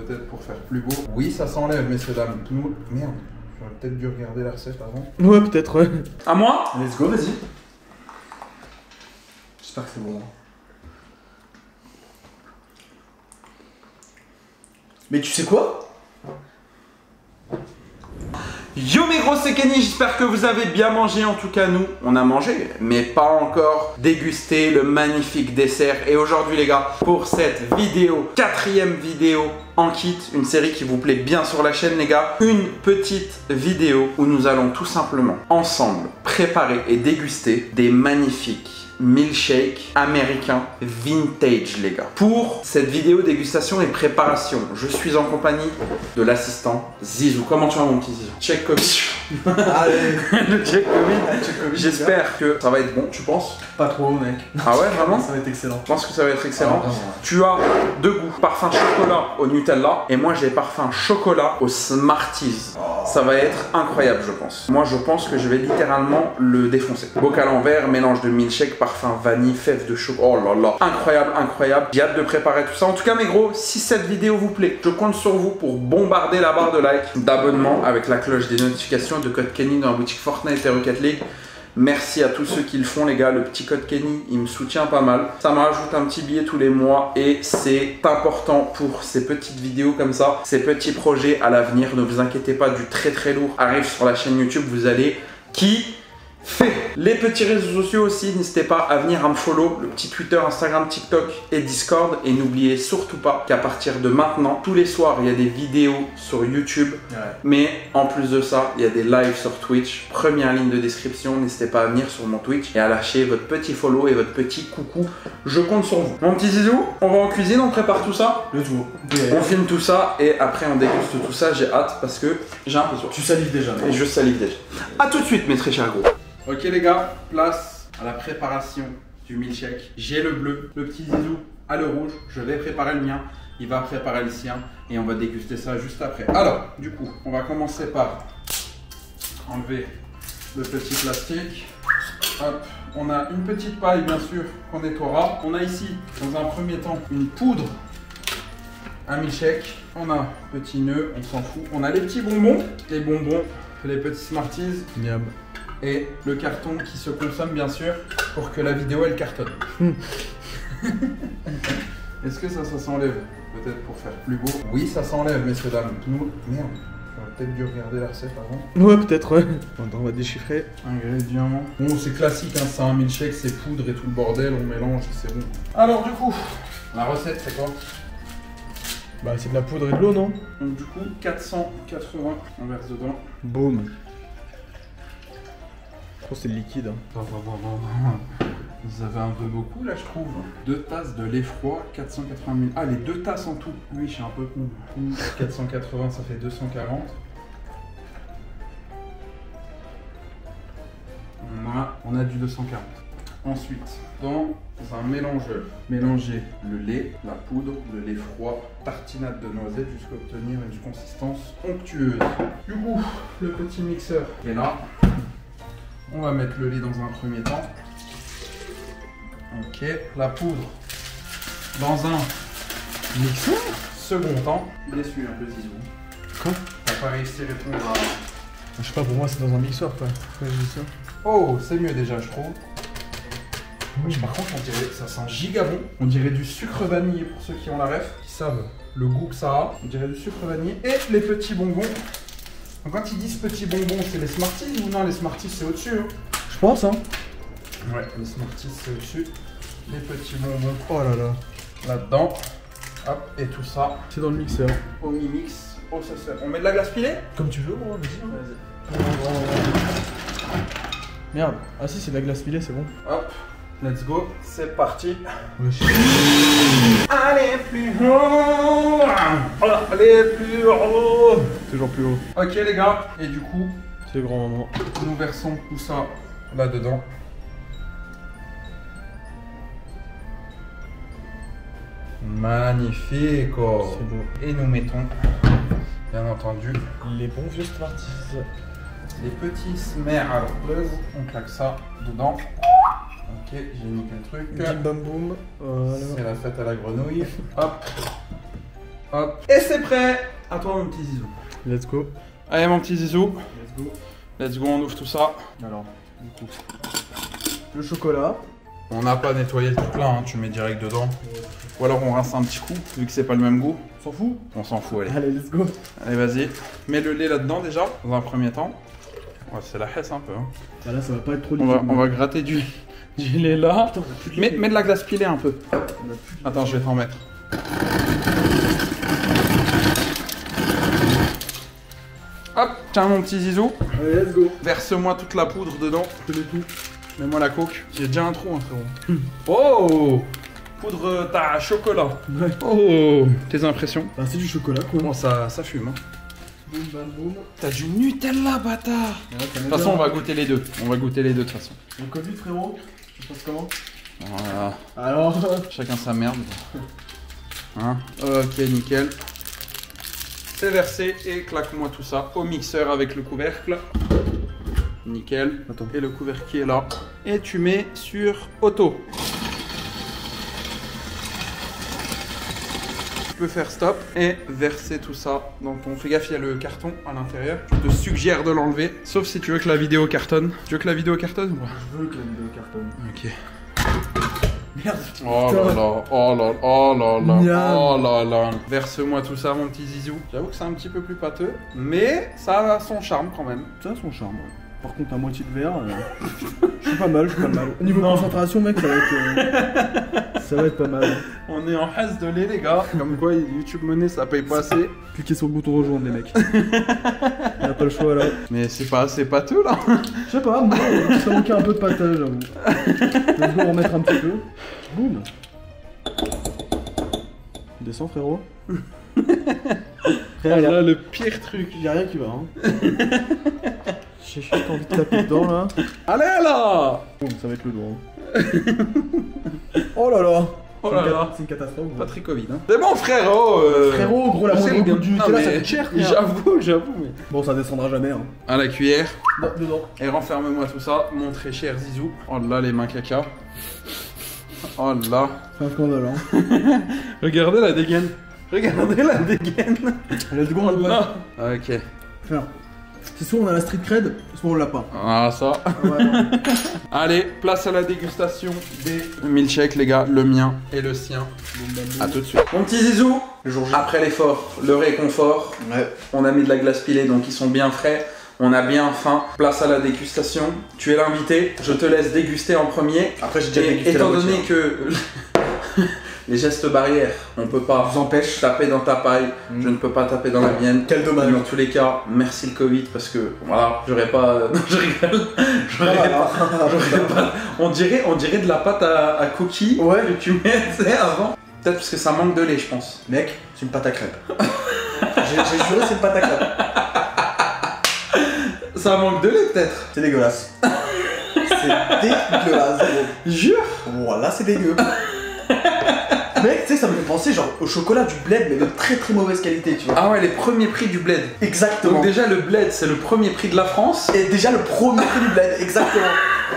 peut-être pour faire plus beau. Oui, ça s'enlève, messieurs, dames. Nous, merde, j'aurais peut-être dû regarder la recette avant. Ouais, peut-être, ouais. À moi? Let's go, vas-y. J'espère que c'est bon. Mais tu sais quoi? Yo mes gros, c'est Kenny, j'espère que vous avez bien mangé. En tout cas nous, on a mangé, mais pas encore dégusté le magnifique dessert. Et aujourd'hui les gars, pour cette vidéo, 4e vidéo en kit, une série qui vous plaît bien sur la chaîne les gars, une petite vidéo où nous allons tout simplement ensemble préparer et déguster des magnifiques milkshake américain vintage les gars. Pour cette vidéo dégustation et préparation, je suis en compagnie de l'assistant Zizou. Comment tu vas mon petit Zizou? Check Covid. Allez. Le check Covid. J'espère que ça va être bon, tu penses? Pas trop mec. Ah ouais vraiment? Ça va être excellent. Je pense que ça va être excellent. Ah, vraiment. Tu as deux goûts, parfum chocolat au Nutella et moi j'ai parfum chocolat au Smarties. Ça va être incroyable je pense. Moi je pense que je vais littéralement le défoncer. Bocal en verre, mélange de milkshake, parfum vanille, fève de chocolat. Oh là là, incroyable, incroyable. J'ai hâte de préparer tout ça. En tout cas mes gros, si cette vidéo vous plaît, je compte sur vous pour bombarder la barre de like, d'abonnement avec la cloche des notifications, de code Kenny dans la boutique Fortnite et Rocket League. Merci à tous ceux qui le font les gars, le petit code Kenny, il me soutient pas mal. Ça me rajoute un petit billet tous les mois et c'est important pour ces petites vidéos comme ça, ces petits projets à l'avenir. Ne vous inquiétez pas, du très très lourd arrive sur la chaîne YouTube, vous allez kiffer. Les petits réseaux sociaux aussi, n'hésitez pas à venir à me follow, le petit Twitter, Instagram, TikTok et Discord. Et n'oubliez surtout pas qu'à partir de maintenant, tous les soirs, il y a des vidéos sur YouTube. Ouais. Mais en plus de ça, il y a des lives sur Twitch. Première ligne de description, n'hésitez pas à venir sur mon Twitch et à lâcher votre petit follow et votre petit coucou. Je compte sur vous. Mon petit Zizou, on va en cuisine, on prépare tout ça. Le tout. On filme tout ça et après on déguste tout ça. J'ai hâte parce que j'ai un peu soif. Tu salives déjà. Et je salive déjà. A tout de suite mes très chers gros. Ok les gars, place à la préparation du milkshake. J'ai le bleu, le petit Zizou a le rouge. Je vais préparer le mien, il va préparer le sien et on va déguster ça juste après. Alors, du coup, on va commencer par enlever le petit plastique. Hop, on a une petite paille bien sûr qu'on nettoiera. On a ici, dans un premier temps, une poudre à milkshake. On a petit nœud, on s'en fout. On a les petits bonbons, les petits Smarties. Miam. Et le carton qui se consomme bien sûr pour que la vidéo elle cartonne. Est-ce que ça s'enlève? Peut-être pour faire plus beau. Oui, ça s'enlève messieurs dames. Nous, merde, j'aurais peut-être dû regarder la recette avant. Ouais, peut-être, ouais. On va déchiffrer. Ingrédients. Bon, c'est classique, hein, c'est un milkshake, c'est poudre et tout le bordel, on mélange, c'est bon. Alors du coup, la recette c'est quoi? Bah c'est de la poudre et de l'eau, non? Donc du coup, 480, on verse dedans. Boum. Je pense que c'est le liquide. Hein. Vous avez un peu beaucoup là je trouve. 2 tasses de lait froid, 480 000. Ah les 2 tasses en tout. Oui je suis un peu con. 480 ça fait 240. On a du 240. Ensuite, dans un mélangeur, mélangez le lait, la poudre, le lait froid, tartinade de noisettes jusqu'à obtenir une consistance onctueuse. Du coup, le petit mixeur est là. On va mettre le lait dans un premier temps. Ok, la poudre dans un mixeur. Second temps. Il essuie un peu Zizou. Quoi? T'as pas réussi à répondre à... Je sais pas, pour moi c'est dans un mixeur quoi. Pourquoi je dis ça? Oh, c'est mieux déjà je trouve. Oui. Par contre on dirait, ça sent giga bon. On dirait du sucre vanillé pour ceux qui ont la ref, qui savent le goût que ça a. On dirait du sucre vanillé. Et les petits bonbons. Donc quand ils disent petits bonbons, c'est les Smarties ou non? Les Smarties c'est au-dessus hein. Je pense hein. Ouais, les Smarties c'est au-dessus. Les petits bonbons. Oh là là. Là-dedans. Hop, et tout ça. C'est dans le mixeur. Au mi-mix. Oh ça c'est... On met de la glace pilée? Comme tu veux, moi, vas-y. Merde. Ah si, c'est de la glace pilée, c'est bon. Hop, let's go, c'est parti. Wesh. Allez plus haut. Allez plus haut. Toujours plus haut. Ok les gars, et du coup, C'est le grand moment. nous versons tout ça là-dedans. Magnifique. C'est beau. Et nous mettons, bien entendu, Les bons vieux Smarties. les petits Smarties. On claque ça dedans. Ok, j'ai niqué le truc. Bim bam boum. Voilà. C'est la fête à la grenouille. Hop. Hop. Et c'est prêt. À toi mon petit zizou. Let's go. Allez mon petit zizou. Let's go. Let's go, on ouvre tout ça. Alors, du coup, le chocolat. On n'a pas nettoyé le truc là, hein, tu le mets direct dedans. Ou alors on rince un petit coup, vu que c'est pas le même goût. On s'en fout. On s'en fout, allez. Allez, let's go. Allez, vas-y. Mets le lait là-dedans déjà, dans un premier temps. Ouais, c'est la hesse un peu. Hein. Bah là, ça va pas être trop On va gratter du lait là. Putain, on a plus de lait. Mets de la glace pilée un peu. On a plus de lait. Attends, je vais t'en mettre. Hop, tiens mon petit zizou. Allez, let's go. Verse-moi toute la poudre dedans. Je le tout. Mets-moi la coke. J'ai déjà un trou, hein, frérot. Oh, poudre à chocolat. Ouais. Oh, tes impressions? Bah, c'est du chocolat, quoi. Bon, ça fume. Hein. Boum, bam, boum. T'as du Nutella, bâtard. Ouais, De toute façon, on va goûter les deux. On va goûter les deux de toute façon. Le Covid, frérot, ça se passe comment? Voilà. Alors, Chacun sa merde. Hein? Ok, nickel. C'est versé et claque-moi tout ça au mixeur avec le couvercle. Nickel. Attends. Et le couvercle qui est là. Et tu mets sur auto. Tu peux faire stop et verser tout ça dans ton... Fais gaffe, il y a le carton à l'intérieur. Je te suggère de l'enlever. Sauf si tu veux que la vidéo cartonne. Tu veux que la vidéo cartonne ou pas? je veux que la vidéo cartonne. Ok. Merde. Oh là là, oh là, oh là là, Miam. oh là là. Verse-moi tout ça, mon petit zizou. J'avoue que c'est un petit peu plus pâteux, mais ça a son charme quand même. Ça a son charme. Ouais. Par contre, à moitié de verre, je suis pas mal, je suis pas mal. Au niveau concentration, mec, ça va être pas mal. On est en hasse de lait, les gars. Comme quoi, YouTube Money, ça paye pas assez. Cliquez sur le bouton rejoindre, les mecs. On a pas le choix là. Mais c'est pas assez pâteux là. Je sais pas, moi, ça manquait un peu de pâtage, j'avoue. Let's go, remettre un petit peu. Boum. Descends, frérot. Frère, Là, le pire truc. y'a rien qui va, hein. J'ai juste envie de taper dedans là. Allez là. Boum, ça va être le dos. Hein. Oh là là. Oh là là. C'est une catastrophe. Gros. Patrick Covid. Hein. C'est bon, frérot. Frérot, gros, la je sais, moindre le goutte du gars- Nutella, non, ça mais coûte cher, frère. J'avoue, mais. Bon, ça descendra jamais, hein. À la cuillère. Dedans. Et renferme-moi tout ça, mon très cher Zizou. Oh là, les mains caca. Oh là. C'est un scandale, hein. Regardez la dégaine. Regardez la dégaine. Let's go, on le passe. Ok. Frère, c'est soit on a la street cred, soit on l'a pas. Ah, ça. Ouais, non. Allez, place à la dégustation des milkshakes, les gars. Le mien et le sien. Boum, bam, boum. A tout de suite. Mon petit Zizou. Le jour J. Après l'effort, le réconfort. Ouais. On a mis de la glace pilée, donc ils sont bien frais. On a bien faim. Place à la dégustation. Tu es l'invité. Je te laisse déguster en premier. Après, j'ai déjà Et dégusté la étant moitié, donné hein. que les gestes barrières, on peut pas Vous empêche. taper dans ta paille, je ne peux pas taper dans la mienne. Quel dommage. Dans tous les cas, merci le Covid parce que voilà, j'aurais pas. Non, je rigole. J'aurais pas. On dirait de la pâte à cookies Ouais. que tu mets tu sais, avant. Peut-être parce que ça manque de lait, je pense. Mec, c'est une pâte à crêpes. J'ai juré, c'est une pâte à crêpes. Ça manque de lait, peut-être. C'est dégueulasse. C'est dégueulasse, gros. Jure. Voilà, c'est dégueu. Mec, tu sais, ça me fait penser genre au chocolat du bled, mais de très très mauvaise qualité, tu vois. Ah ouais, les premiers prix du bled. Exactement. Donc déjà, le bled, c'est le premier prix de la France. Et déjà le premier prix du bled, exactement.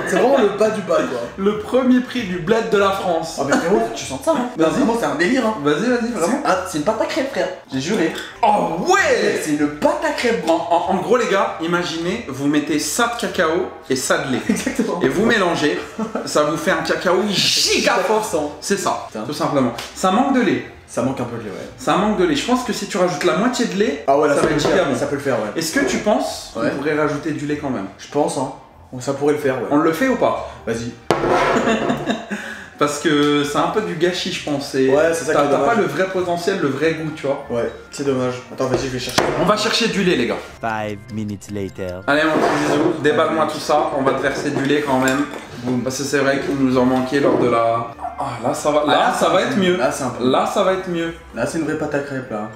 C'est vraiment le bas du bas, quoi. Le premier prix du bled de la France. Ah, mais frérot, faut que tu sens ça, hein. Vas-y. Vraiment, c'est un délire, hein. Vas-y, vraiment. C'est une pâte à crêpes, frère. J'ai juré. Oh ouais. C'est une pâte à crêpes, gros. En gros, les gars, imaginez, vous mettez ça de cacao et ça de lait. Exactement. Et vous mélangez, ça vous fait un cacao giga fort. 100%. C'est ça, Putain. tout simplement. Ça manque de lait. Ça manque un peu de lait, ouais. Ça manque de lait. Je pense que si tu rajoutes la moitié de lait, Ah ouais, là, ça ça va peut le être giga faire. bon. Ça peut le faire, ouais. Est-ce que tu penses Ouais. qu'on pourrait rajouter du lait quand même? Je pense, hein. Ça pourrait le faire, ouais. On le fait ou pas? Vas-y. Parce que c'est un peu du gâchis, je pense. Et Ouais, c'est ça qui t'as est pas dommage. le vrai potentiel, le vrai goût, tu vois. Ouais, c'est dommage. Attends, vas-y, je vais chercher. On va chercher du lait, les gars. 5 minutes later. Allez, mon petit Zizou, déballe-moi tout ça. On va te verser du lait quand même. Parce que c'est vrai qu'il nous en manquait lors de la. Ah, là, ça va, là, ça va être mieux. Là, c'est un peu. Là, ça va être mieux. Là, c'est une vraie pâte à crêpes, là.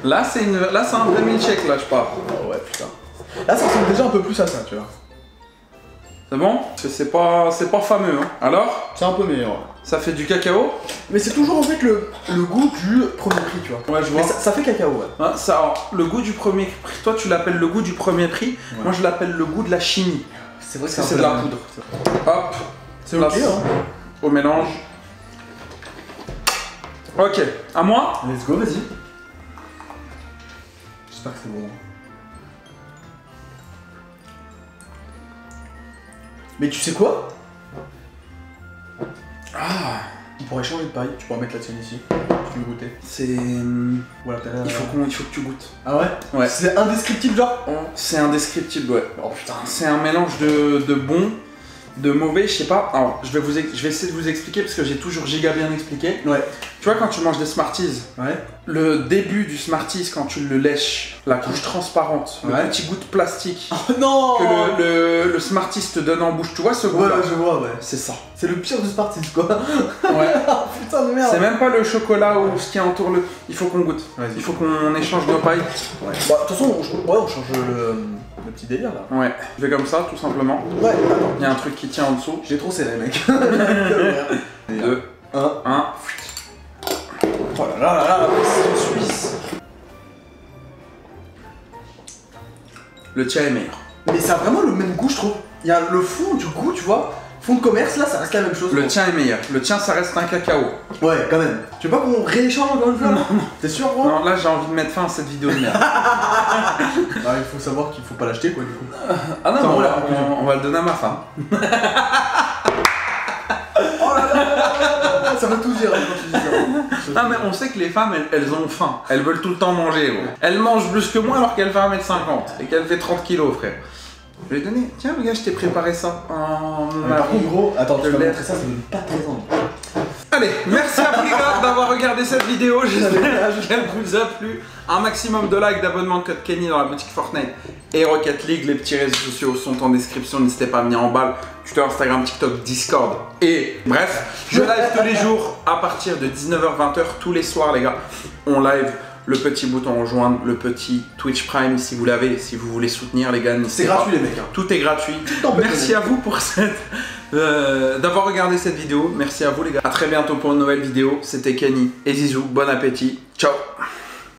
Là, c'est un vrai milkshake, là, je pars. Oh ouais, putain. Là, ça ressemble déjà un peu plus à ça, tu vois. C'est bon? Parce que c'est pas fameux, hein. Alors, C'est un peu meilleur. Ouais. ça fait du cacao? Mais c'est toujours en fait le goût du premier prix, tu vois. Ouais, je Mais vois. ça fait cacao, ouais. Hein, ça, alors, le goût du premier prix, toi, tu l'appelles le goût du premier prix. Ouais. Moi, je l'appelle le goût de la chimie. C'est vrai que Parce que un c'est peu de la même. poudre. Hop, C'est ok, Place. hein. au mélange. Ok, à moi. Let's go, vas-y. J'espère que c'est bon. Mais tu sais quoi? Ah, On pourrait changer de paille, tu pourrais mettre la tienne ici. Tu veux goûter? c'est... Voilà, t'as l'air. Il faut que tu goûtes. Ah ouais? Ouais. C'est indescriptible, genre? C'est indescriptible, ouais. Oh putain, c'est un mélange de bon, de mauvais, je sais pas. Alors, je vais essayer de vous expliquer parce que j'ai toujours giga bien expliqué. Ouais. Tu vois, quand tu manges des Smarties, Ouais. le début du Smarties, quand tu le lèches, la couche transparente, Ouais. le petit goût de plastique Oh non! que le Smarties te donne en bouche, tu vois ce Ouais, goût-là? ouais, je vois, ouais. C'est ça. C'est le pire du Smarties, quoi. Ouais. Oh putain de merde! C'est même pas le chocolat ou ce qui entoure le... Il faut qu'on goûte. Vas-y. Il faut qu'on échange nos pailles. Ouais. Bah, de toute façon, on change le petit délire là. Ouais, je vais comme ça, tout simplement. Ouais, attends. Il y a un truc qui tient en dessous. J'ai trop serré, mec. 2, 1. 1. Oh là là là là, la précision suisse. Le tien est meilleur. Mais ça a vraiment le même goût, je trouve. Il y a le fond du goût, tu vois. Fond de commerce, là, ça reste la même chose. Le tien est meilleur. Le tien, ça reste un cacao. Ouais, quand même. Tu veux pas qu'on rééchange encore une fois là? T'es sûr, gros? Non, là, j'ai envie de mettre fin à cette vidéo de merde. Bah, il faut savoir qu'il faut pas l'acheter, quoi, du coup. Ah non, Ça, mais on l'a conclu. on va le donner à ma femme. Oh là là là là là, ça veut tout dire hein, quand tu dis ça. Non, mais on sait que les femmes, elles ont faim. Elles veulent tout le temps manger, gros. Elles mangent plus que moi alors qu'elle fait 1m50 et qu'elle fait 30 kilos, frère. Je vais lui donner. Tiens, regarde, je t'ai préparé ça. Oh, mon Mais par mari. contre, gros, attends, tu Je vas l'ai. montrer ça, ça donne pas très envie. Allez, merci à vous les gars d'avoir regardé cette vidéo. J'espère qu'elle vous a plu. Un maximum de likes, d'abonnements, de code Kenny dans la boutique Fortnite et Rocket League. Les petits réseaux sociaux sont en description. N'hésitez pas à venir en balle. Twitter, Instagram, TikTok, Discord. Et bref, je live tous les jours à partir de 19h-20h tous les soirs, les gars. On live. Le petit bouton rejoindre, le petit Twitch Prime si vous l'avez, si vous voulez soutenir les gars. C'est gratuit, les mecs. Hein. Tout est gratuit. t'en peux Merci à vous pour d'avoir regardé cette vidéo. Merci à vous les gars. A très bientôt pour une nouvelle vidéo. C'était Kenny et Zizou. Bon appétit. Ciao.